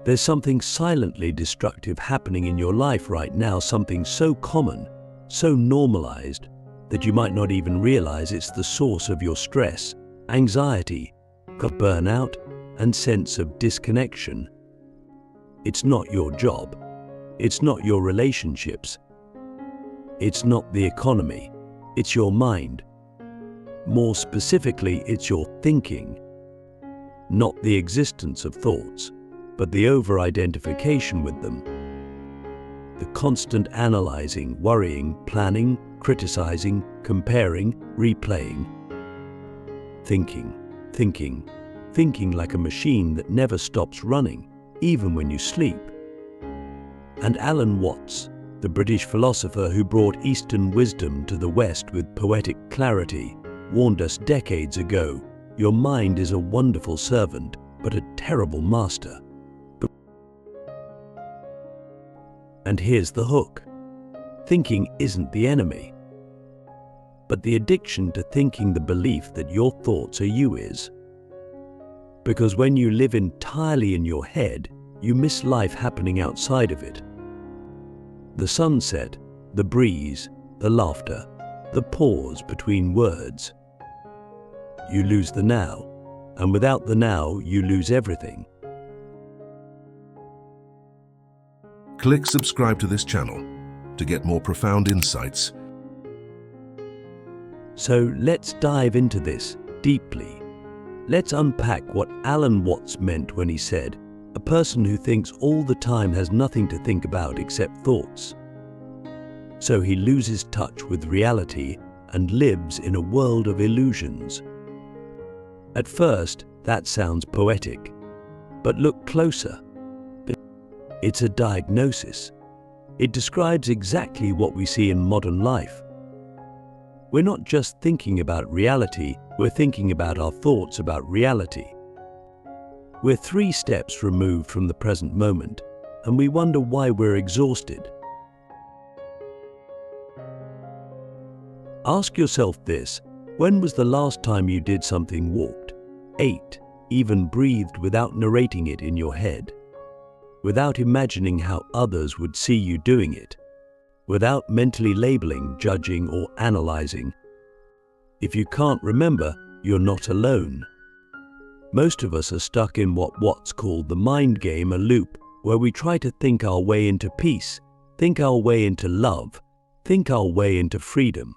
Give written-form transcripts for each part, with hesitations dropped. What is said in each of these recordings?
There's something silently destructive happening in your life right now, something so common, so normalized, that you might not even realize it's the source of your stress, anxiety, burnout, and sense of disconnection. It's not your job. It's not your relationships. It's not the economy. It's your mind. More specifically, it's your thinking. Not the existence of thoughts, but the over-identification with them. The constant analyzing, worrying, planning, criticizing, comparing, replaying. Thinking like a machine that never stops running, even when you sleep. And Alan Watts, the British philosopher who brought Eastern wisdom to the West with poetic clarity, warned us decades ago, your mind is a wonderful servant, but a terrible master. And here's the hook. Thinking isn't the enemy, but the addiction to thinking, the belief that your thoughts are you is. Because when you live entirely in your head, you miss life happening outside of it. The sunset, the breeze, the laughter, the pause between words. You lose the now, and without the now, you lose everything. Click subscribe to this channel to get more profound insights. So let's dive into this deeply. Let's unpack what Alan Watts meant when he said, "A person who thinks all the time has nothing to think about except thoughts." So he loses touch with reality and lives in a world of illusions. At first, that sounds poetic, but look closer. It's a diagnosis. It describes exactly what we see in modern life. We're not just thinking about reality, we're thinking about our thoughts about reality. We're 3 steps removed from the present moment, and we wonder why we're exhausted. Ask yourself this: when was the last time you did something, walked, ate, even breathed without narrating it in your head? Without imagining how others would see you doing it? Without mentally labeling, judging, or analyzing? If you can't remember, you're not alone. Most of us are stuck in what Watts called the mind game, a loop where we try to think our way into peace, think our way into love, think our way into freedom.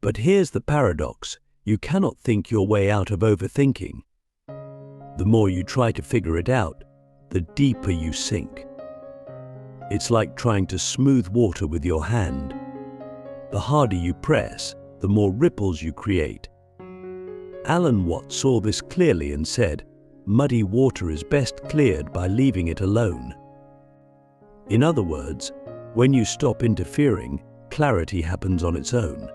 But here's the paradox: you cannot think your way out of overthinking. The more you try to figure it out, the deeper you sink. It's like trying to smooth water with your hand. The harder you press, the more ripples you create. Alan Watts saw this clearly and said, "Muddy water is best cleared by leaving it alone." In other words, when you stop interfering, clarity happens on its own.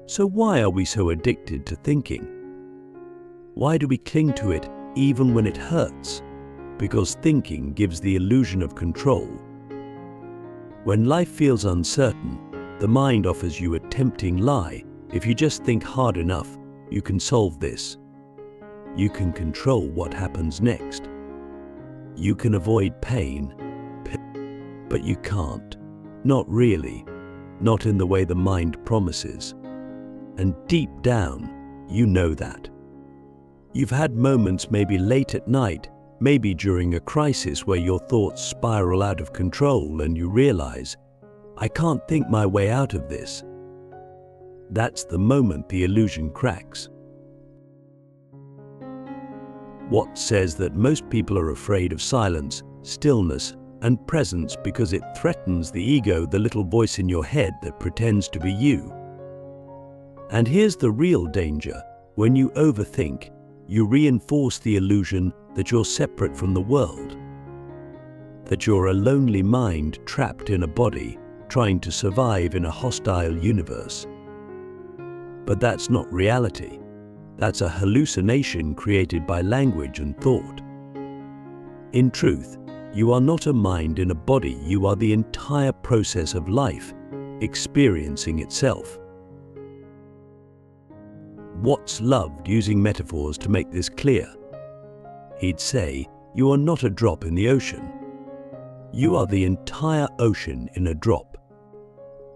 So why are we so addicted to thinking? Why do we cling to it even when it hurts? Because thinking gives the illusion of control. When life feels uncertain, the mind offers you a tempting lie. If you just think hard enough, you can solve this. You can control what happens next. You can avoid pain. But you can't. Not really. Not in the way the mind promises. And deep down, you know that. You've had moments, maybe late at night, maybe during a crisis, where your thoughts spiral out of control and you realize, "I can't think my way out of this." That's the moment the illusion cracks. Watts says that most people are afraid of silence, stillness, and presence because it threatens the ego, the little voice in your head that pretends to be you. And here's the real danger: when you overthink, you reinforce the illusion that you're separate from the world, that you're a lonely mind trapped in a body, trying to survive in a hostile universe. But that's not reality. That's a hallucination created by language and thought. In truth, you are not a mind in a body, you are the entire process of life, experiencing itself. Watts loved using metaphors to make this clear. He'd say, "You are not a drop in the ocean. You are the entire ocean in a drop."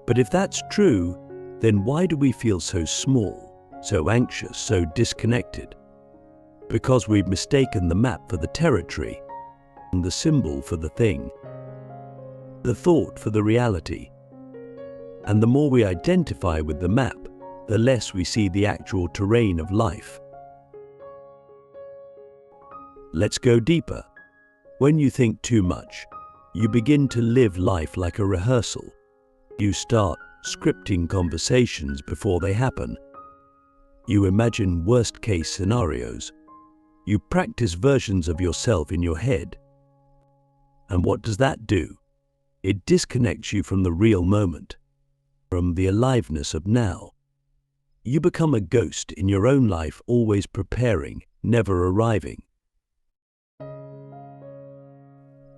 But if that's true, then why do we feel so small, so anxious, so disconnected? Because we've mistaken the map for the territory, and the symbol for the thing, the thought for the reality. And the more we identify with the map, the less we see the actual terrain of life. Let's go deeper. When you think too much, you begin to live life like a rehearsal. You start scripting conversations before they happen. You imagine worst-case scenarios. You practice versions of yourself in your head. And what does that do? It disconnects you from the real moment, from the aliveness of now. You become a ghost in your own life, always preparing, never arriving.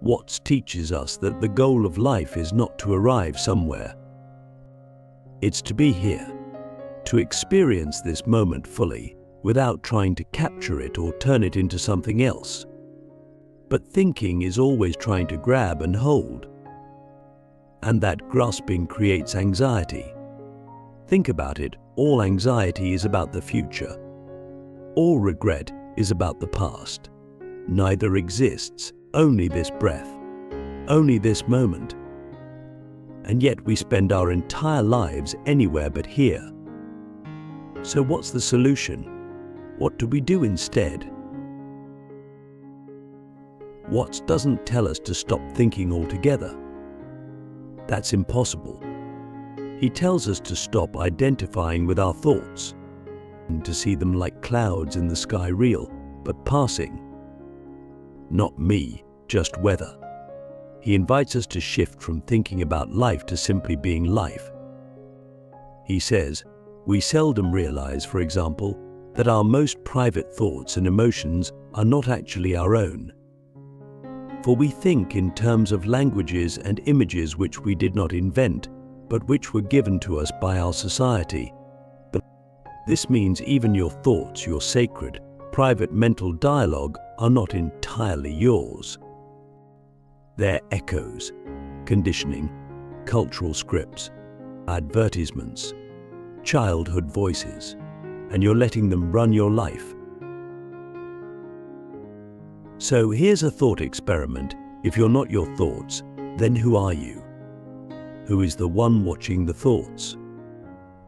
Watts teaches us that the goal of life is not to arrive somewhere. It's to be here, to experience this moment fully, without trying to capture it or turn it into something else. But thinking is always trying to grab and hold. And that grasping creates anxiety. Think about it, all anxiety is about the future. All regret is about the past. Neither exists, only this breath, only this moment. And yet we spend our entire lives anywhere but here. So what's the solution? What do we do instead? Watts doesn't tell us to stop thinking altogether. That's impossible. He tells us to stop identifying with our thoughts, and to see them like clouds in the sky, real, but passing. Not me, just weather. He invites us to shift from thinking about life to simply being life. He says, we seldom realize, for example, that our most private thoughts and emotions are not actually our own. For we think in terms of languages and images which we did not invent, but which were given to us by our society. This means even your thoughts, your sacred, private mental dialogue, are not entirely yours. They're echoes, conditioning, cultural scripts, advertisements, childhood voices, and you're letting them run your life. So here's a thought experiment. If you're not your thoughts, then who are you? Who is the one watching the thoughts?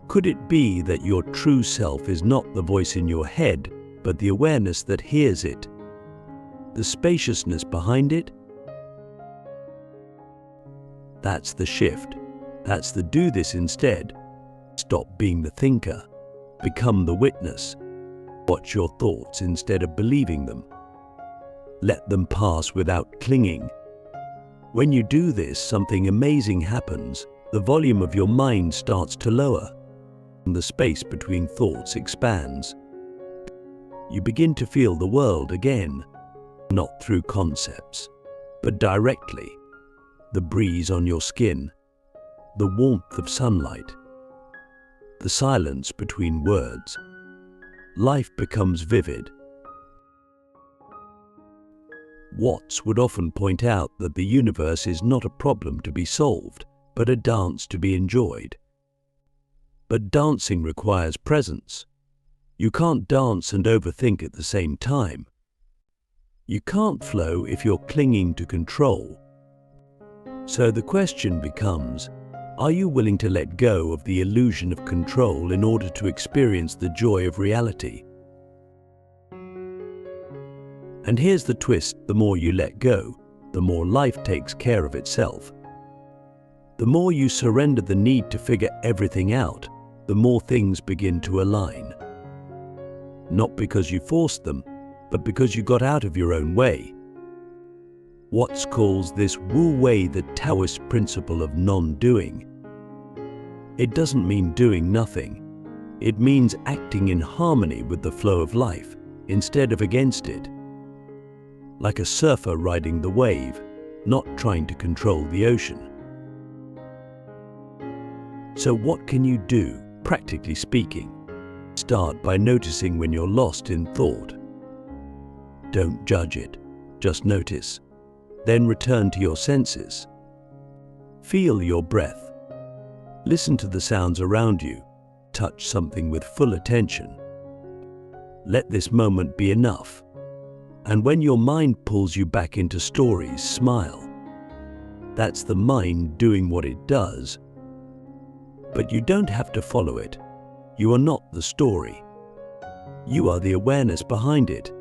Could it be that your true self is not the voice in your head, but the awareness that hears it? The spaciousness behind it? That's the shift. That's the do this instead. Stop being the thinker. Become the witness. Watch your thoughts instead of believing them. Let them pass without clinging. When you do this, something amazing happens. The volume of your mind starts to lower, and the space between thoughts expands. You begin to feel the world again, not through concepts, but directly. The breeze on your skin, the warmth of sunlight, the silence between words. Life becomes vivid. Watts would often point out that the universe is not a problem to be solved, but a dance to be enjoyed. But dancing requires presence. You can't dance and overthink at the same time. You can't flow if you're clinging to control. So the question becomes, are you willing to let go of the illusion of control in order to experience the joy of reality? And here's the twist: the more you let go, the more life takes care of itself. The more you surrender the need to figure everything out, the more things begin to align. Not because you forced them, but because you got out of your own way. Watts calls this Wu Wei the Taoist principle of non-doing. It doesn't mean doing nothing. It means acting in harmony with the flow of life, instead of against it. Like a surfer riding the wave, not trying to control the ocean. So what can you do, practically speaking? Start by noticing when you're lost in thought. Don't judge it, just notice. Then return to your senses. Feel your breath. Listen to the sounds around you. Touch something with full attention. Let this moment be enough. And when your mind pulls you back into stories, smile. That's the mind doing what it does. But you don't have to follow it. You are not the story. You are the awareness behind it.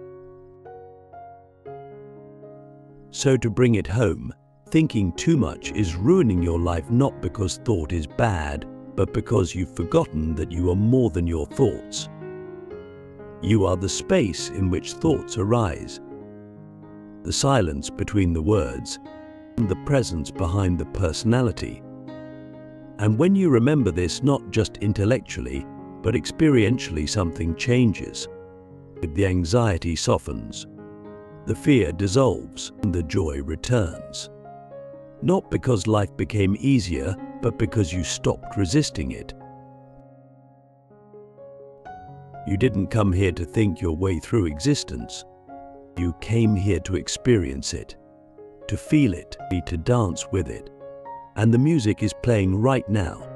So to bring it home, thinking too much is ruining your life not because thought is bad, but because you've forgotten that you are more than your thoughts. You are the space in which thoughts arise, the silence between the words, and the presence behind the personality. And when you remember this not just intellectually, but experientially, something changes. The anxiety softens, the fear dissolves, and the joy returns. Not because life became easier, but because you stopped resisting it. You didn't come here to think your way through existence. You came here to experience it, to feel it, to dance with it. And the music is playing right now.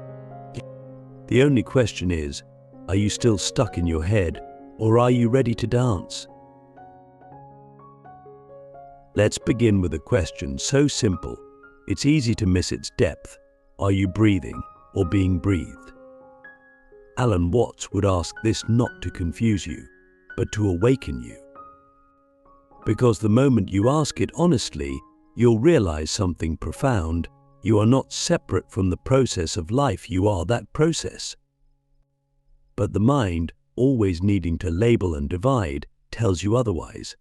The only question is, are you still stuck in your head, or are you ready to dance? Let's begin with a question so simple, it's easy to miss its depth. Are you breathing or being breathed? Alan Watts would ask this not to confuse you, but to awaken you. Because the moment you ask it honestly, you'll realize something profound. You are not separate from the process of life, you are that process. But the mind, always needing to label and divide, tells you otherwise.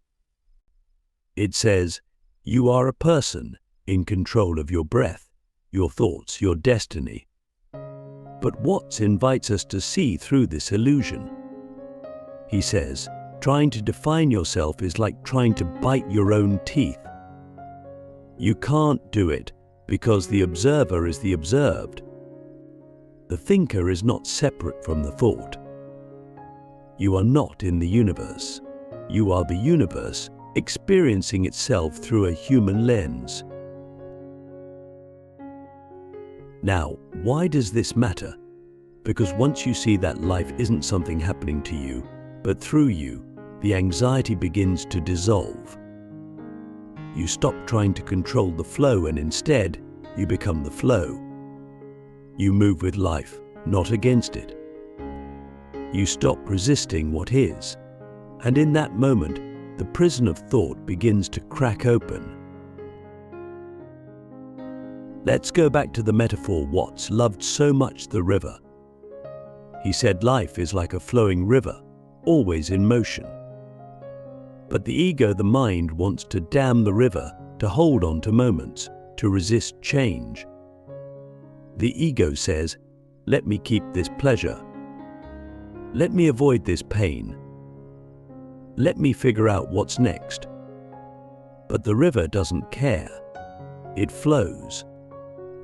It says, you are a person in control of your breath, your thoughts, your destiny. But Watts invites us to see through this illusion. He says, trying to define yourself is like trying to bite your own teeth. You can't do it because the observer is the observed. The thinker is not separate from the thought. You are not in the universe. You are the universe experiencing itself through a human lens. Now, why does this matter? Because once you see that life isn't something happening to you, but through you, the anxiety begins to dissolve. You stop trying to control the flow and instead, you become the flow. You move with life, not against it. You stop resisting what is. And in that moment, the prison of thought begins to crack open. Let's go back to the metaphor Watts loved so much, the river. He said life is like a flowing river, always in motion. But the ego, the mind, wants to dam the river, to hold on to moments, to resist change. The ego says, let me keep this pleasure. Let me avoid this pain. Let me figure out what's next. But the river doesn't care. It flows.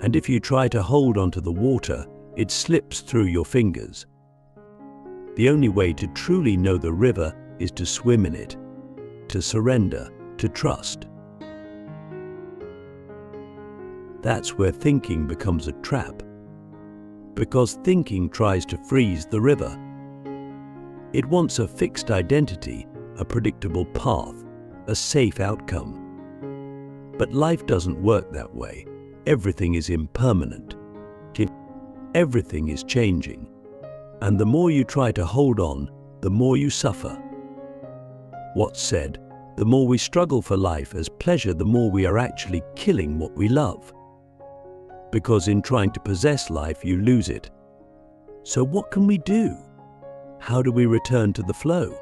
And if you try to hold onto the water, it slips through your fingers. The only way to truly know the river is to swim in it, to surrender, to trust. That's where thinking becomes a trap. Because thinking tries to freeze the river. It wants a fixed identity, a predictable path, a safe outcome. But life doesn't work that way. Everything is impermanent. Everything is changing. And the more you try to hold on, the more you suffer. Watts said, the more we struggle for life as pleasure, the more we are actually killing what we love. Because in trying to possess life, you lose it. So what can we do? How do we return to the flow?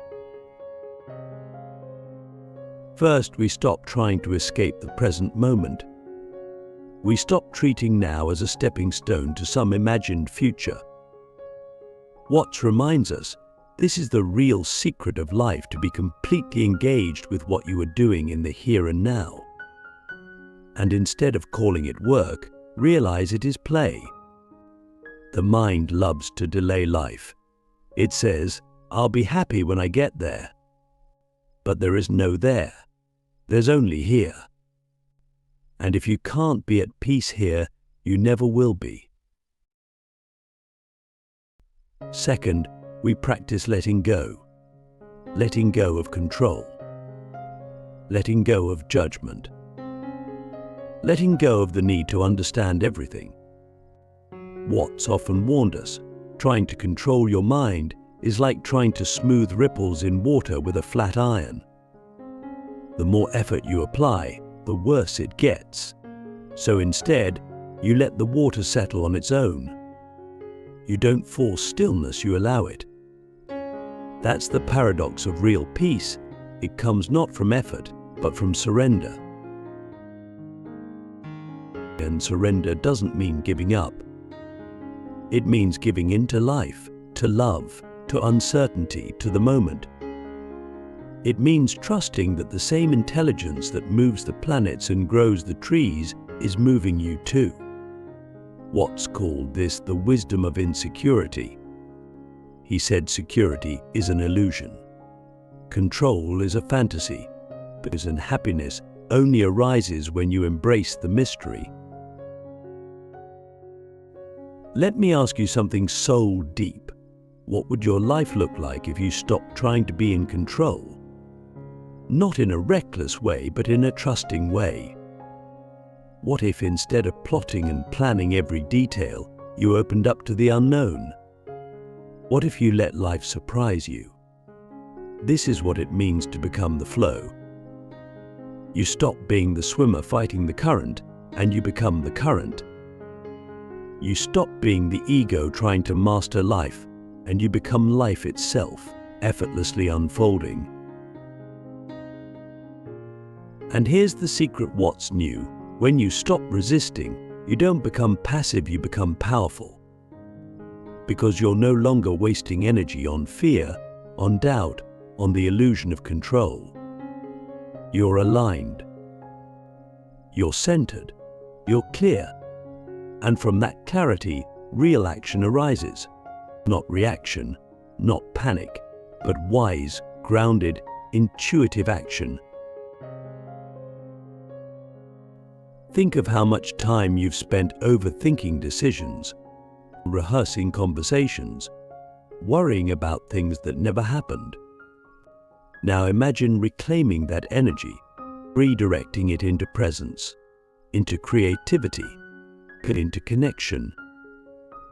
First, we stop trying to escape the present moment. We stop treating now as a stepping stone to some imagined future. Watts reminds us, this is the real secret of life, to be completely engaged with what you are doing in the here and now. And instead of calling it work, realize it is play. The mind loves to delay life. It says, I'll be happy when I get there. But there is no there. There's only here. And if you can't be at peace here, you never will be. Second, we practice letting go. Letting go of control. Letting go of judgment. Letting go of the need to understand everything. Watts often warned us, trying to control your mind is like trying to smooth ripples in water with a flat iron. The more effort you apply, the worse it gets. So instead, you let the water settle on its own. You don't force stillness, you allow it. That's the paradox of real peace. It comes not from effort, but from surrender. And surrender doesn't mean giving up. It means giving in to life, to love, to uncertainty, to the moment. It means trusting that the same intelligence that moves the planets and grows the trees is moving you too. Watts called this the wisdom of insecurity. He said security is an illusion. Control is a fantasy. Peace and happiness only arises when you embrace the mystery. Let me ask you something soul deep. What would your life look like if you stopped trying to be in control? Not in a reckless way, but in a trusting way. What if instead of plotting and planning every detail, you opened up to the unknown? What if you let life surprise you? This is what it means to become the flow. You stop being the swimmer fighting the current, and you become the current. You stop being the ego trying to master life, and you become life itself, effortlessly unfolding. And here's the secret Watts knew. When you stop resisting, you don't become passive, you become powerful. Because you're no longer wasting energy on fear, on doubt, on the illusion of control. You're aligned. You're centered. You're clear. And from that clarity, real action arises. Not reaction, not panic, but wise, grounded, intuitive action. Think of how much time you've spent overthinking decisions, rehearsing conversations, worrying about things that never happened. Now imagine reclaiming that energy, redirecting it into presence, into creativity, into connection.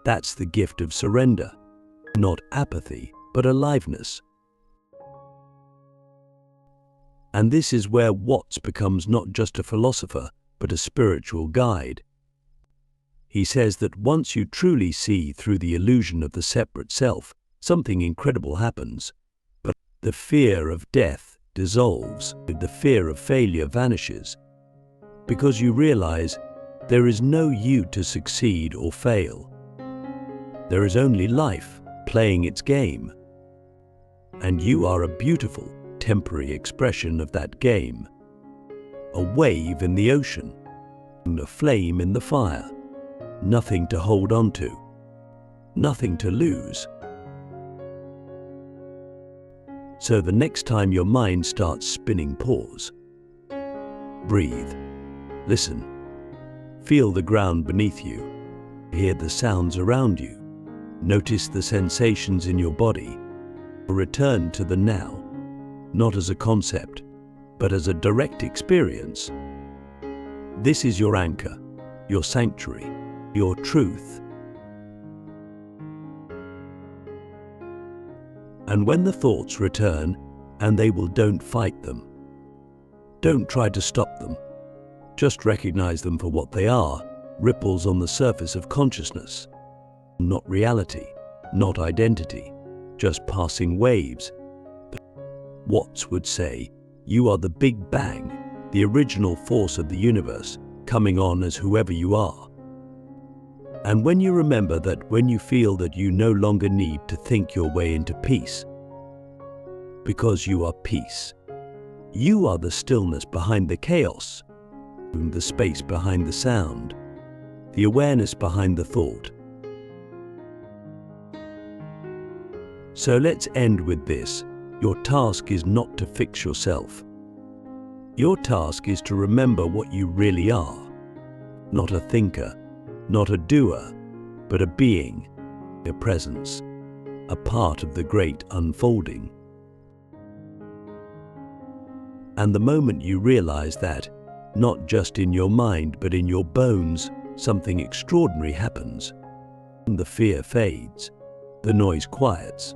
That's the gift of surrender, not apathy, but aliveness. And this is where Watts becomes not just a philosopher, but a spiritual guide. He says that once you truly see through the illusion of the separate self, something incredible happens. But the fear of death dissolves, the fear of failure vanishes, because you realize there is no you to succeed or fail. There is only life playing its game. And you are a beautiful, temporary expression of that game. A wave in the ocean, a flame in the fire, nothing to hold on to, nothing to lose. So the next time your mind starts spinning, pause. Breathe. Listen. Feel the ground beneath you. Hear the sounds around you. Notice the sensations in your body. Return to the now, not as a concept, but as a direct experience. This is your anchor, your sanctuary, your truth. And when the thoughts return, and they will, don't fight them. Don't try to stop them. Just recognize them for what they are, ripples on the surface of consciousness. Not reality, not identity, just passing waves. Watts would say, you are the Big Bang, the original force of the universe, coming on as whoever you are. And when you remember that, when you feel that you no longer need to think your way into peace, because you are peace, you are the stillness behind the chaos, the space behind the sound, the awareness behind the thought. So let's end with this. Your task is not to fix yourself. Your task is to remember what you really are. Not a thinker, not a doer, but a being, a presence, a part of the great unfolding. And the moment you realize that, not just in your mind but in your bones, something extraordinary happens. The fear fades, the noise quiets,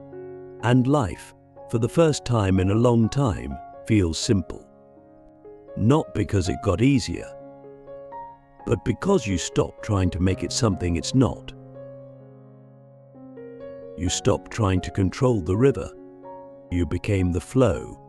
and life, for the first time in a long time, feels simple. Not because it got easier, but because you stopped trying to make it something it's not. You stopped trying to control the river. You became the flow.